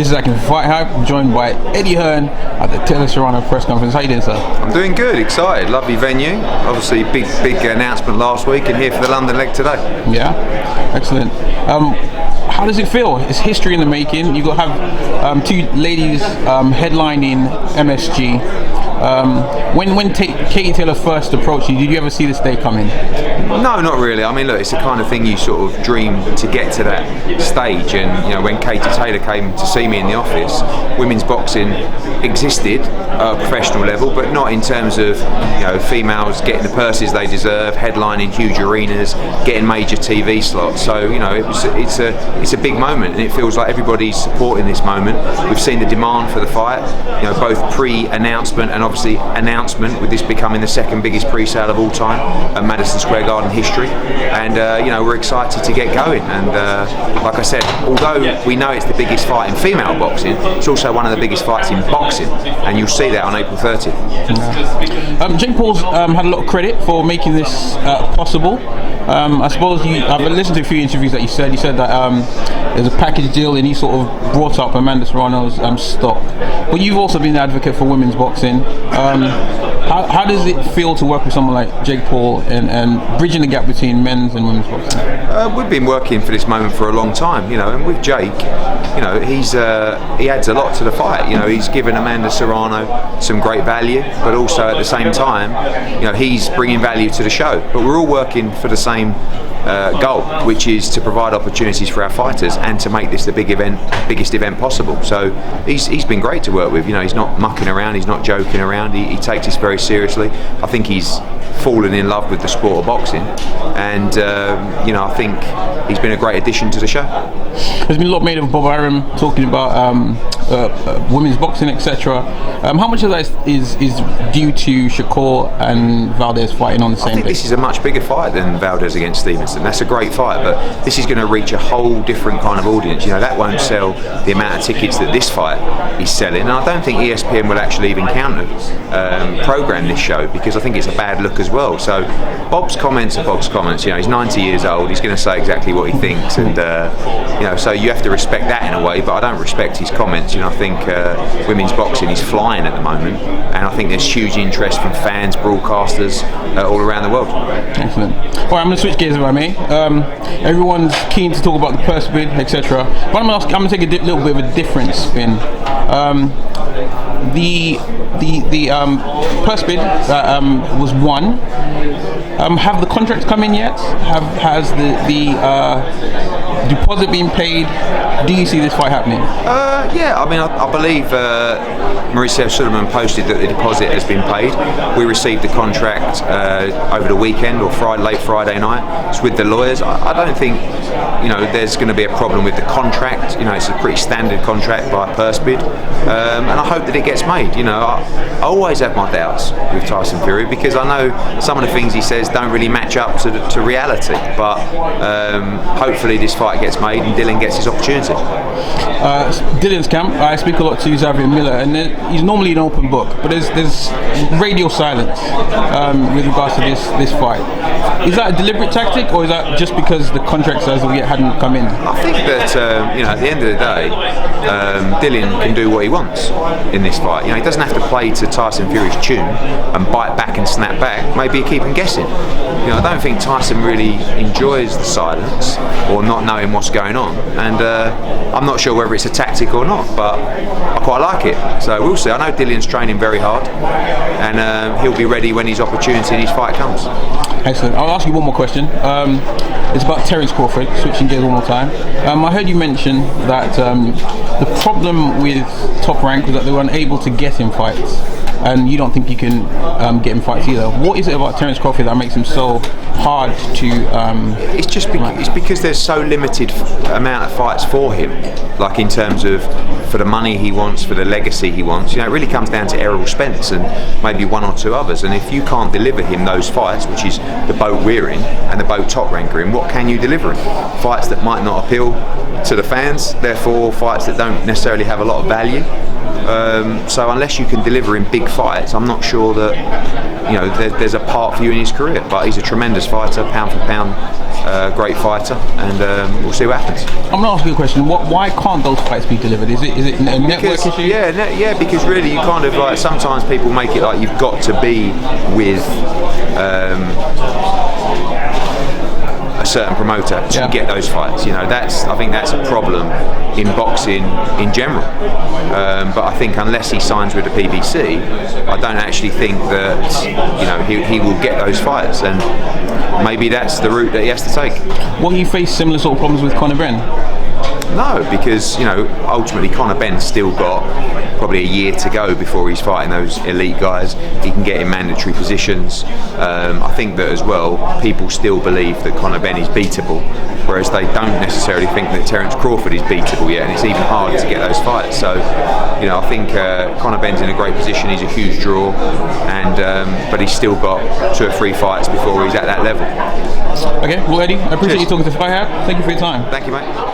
This is Akin for FightHype. I'm joined by Eddie Hearn at the Terence Serrano press conference. How you doing, sir? I'm doing good, excited, lovely venue. Obviously, big announcement last week, and here for the London leg today. Yeah, excellent. How does it feel? It's history in the making. You got to have two ladies headlining MSG. When Katie Taylor first approached you, did you ever see this day coming? No, not really. I mean, look, it's the kind of thing you sort of dream to get to that stage. And you know, when Katie Taylor came to see me in the office, women's boxing existed at a professional level, but not in terms of females getting the purses they deserve, headlining huge arenas, getting major TV slots. So it's a big moment, and it feels like everybody's supporting this moment. We've seen the demand for the fight, both pre-announcement and obviously announcement, with this becoming the second biggest pre-sale of all time at Madison Square Garden history. And we're excited to get going. And like I said, although we know it's the biggest fight in female boxing, it's also one of the biggest fights in boxing, and you'll see that on April 30th. Yeah. Jake Paul's had a lot of credit for making this possible. I suppose I've listened to a few interviews that you said that there's a package deal, and he sort of brought up Amanda Serrano's stock. But you've also been an advocate for women's boxing. How does it feel to work with someone like Jake Paul and bridging the gap between men's and women's boxing? We've been working for this moment for a long time, and with Jake, he adds a lot to the fight. He's given Amanda Serrano some great value, but also at the same time, he's bringing value to the show. But we're all working for the same goal, which is to provide opportunities for our fighters and to make this the biggest event possible. So he's been great to work with. He's not mucking around, he's not joking around. He takes this very seriously. I think he's fallen in love with the sport of boxing, and I think he's been a great addition to the show. There's been a lot made of Bob Arum talking about women's boxing, etc. How much of that is due to Shakur and Valdez fighting on the same day? I think this is a much bigger fight than Valdez against Stevenson. That's a great fight, but this is going to reach a whole different kind of audience. That won't sell the amount of tickets that this fight is selling, and I don't think ESPN will actually even program this show, because I think it's a bad look as well. So Bob's comments are Bob's comments. He's 90 years old. He's going to say exactly what he thinks, and so you have to respect that in a way. But I don't respect his comments. I think women's boxing is flying at the moment, and I think there's huge interest from fans, broadcasters all around the world. Excellent. All right, I'm going to switch gears if I may. Everyone's keen to talk about the purse bid, etc. But I'm going to take a little bit of a different spin. The purse bid that was won. Have the contracts come in yet? Has the deposit been paid? Do you see this fight happening? Yeah, I believe Mauricio Suleiman posted that the deposit has been paid. We received the contract over the weekend or late Friday night. It's with the lawyers. I don't think there's going to be a problem with the contract. It's a pretty standard contract by a purse bid, and I hope that it gets made. I always have my doubts with Tyson Fury, because I know some of the things he says don't really match up to reality. But hopefully this fight gets made and Dylan gets his opportunity. Dylan's camp, I speak a lot to Xavier Miller, and he's normally an open book, but there's radio silence with regards to this fight. Is that a deliberate tactic, or is that just because the contracts as of yet hadn't come in? I think that at the end of the day, Dylan can do what he wants in this fight. He doesn't have to play to Tyson Fury's tune and bite back and snap back. Maybe keep him guessing. I don't think Tyson really enjoys the silence or not knowing what's going on, and I'm not sure whether it's a tactic or not, but I quite like it. So we'll see. I know Dylan's training very hard, and he'll be ready when his opportunity and his fight comes. Excellent. I'll ask you one more question. It's about Terence Crawford, switching gears one more time. I heard you mention that the problem with Top Rank was that they were unable to get him fights, and you don't think you can get him fights either. What is it about Terence Crawford that makes him so hard to... It's because there's so limited amount of fights for him, like in terms of for the money he wants, for the legacy he wants. It really comes down to Errol Spence and maybe one or two others, and if you can't deliver him those fights, which is the boat we're in and the boat Top Rank are in, what can you deliver him? Fights that might not appeal to the fans, therefore fights that don't necessarily have a lot of value. So unless you can deliver in big fights, I'm not sure that there's a part for you in his career. But he's a tremendous fighter, pound for pound, great fighter, and we'll see what happens. I'm going to ask you a question. Why can't those fights be delivered? Is it a network issue? Yeah, because really you kind of like, sometimes people make it like you've got to be with a certain promoter to get those fights. You know, I think that's a problem in boxing in general. But I think unless he signs with the PBC, I don't actually think that, you know, he will get those fights, and maybe that's the route that he has to take. Will you face similar sort of problems with Conor Benn? No, because, you know, ultimately Conor Benn's still got probably a year to go before he's fighting those elite guys. He can get in mandatory positions. I think that as well, people still believe that Conor Benn is beatable, whereas they don't necessarily think that Terence Crawford is beatable yet, and it's even harder to get those fights. So, you know, I think Conor Benn's in a great position. He's a huge draw, and but he's still got 2 or 3 fights before he's at that level. Okay, well, Eddie, I appreciate you talking to FightHype. Thank you for your time. Thank you, mate.